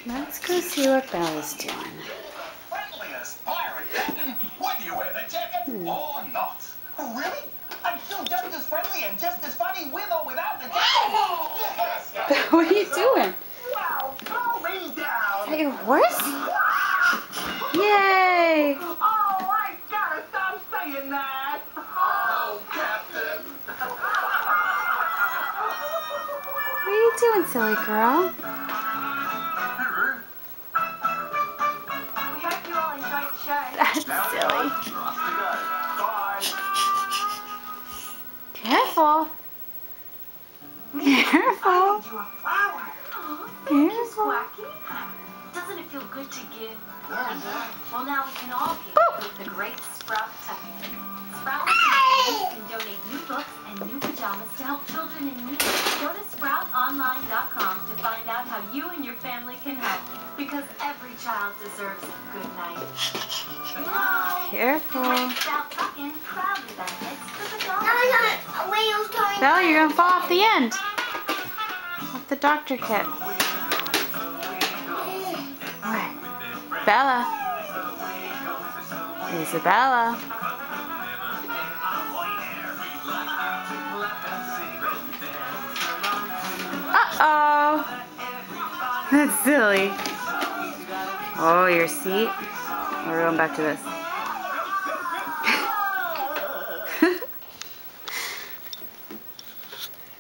Let's go see what Bella's doing. Friendliest pirate captain, whether you wear the jacket or not. Really? I'm still just as friendly and just as funny with or without the jacket. Yes. What are you doing? Wow, throw me down. Is that your horse? Yay! Oh, I gotta stop saying that. Oh, Captain. What are you doing, silly girl? We hope you all enjoyed the show. That's silly. Bye. Careful. Careful. You a flower. Thank you, Careful. Squacky. Doesn't it feel good to give? Yeah. Well, now we can all give with the great Sprout Tuck-In. Sprout can donate new books and new pajamas to help children in need. Go to sproutonline.com to find out how you and your family can help. Because every child deserves a good night. Careful. Sprout Tuck-In proudly benefits the dog. Bella, you're gonna fall off the end. Off the doctor kit. What? Bella. Isabella. Uh-oh. That's silly. Oh, your seat. We're going back to this.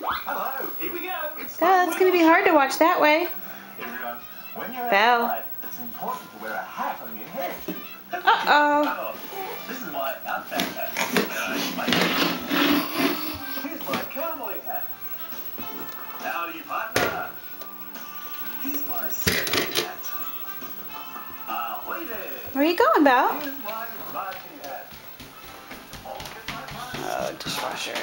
Hello, here we go. It's Belle, it's going to be hard to watch that way. Everyone, when you're Belle. outside, it's important to wear a hat on your head. Uh-oh. This is my outback hat. Here's my cowboy hat. Howdy, partner. Here's my sailor hat. Ahoy there. Where are you going, Belle? Here's my riding hat. Oh, dishwasher.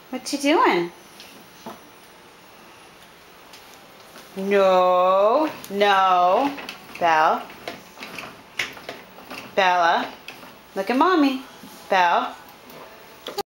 What you doing? No. No. Belle. Bella. Look at Mommy. Belle.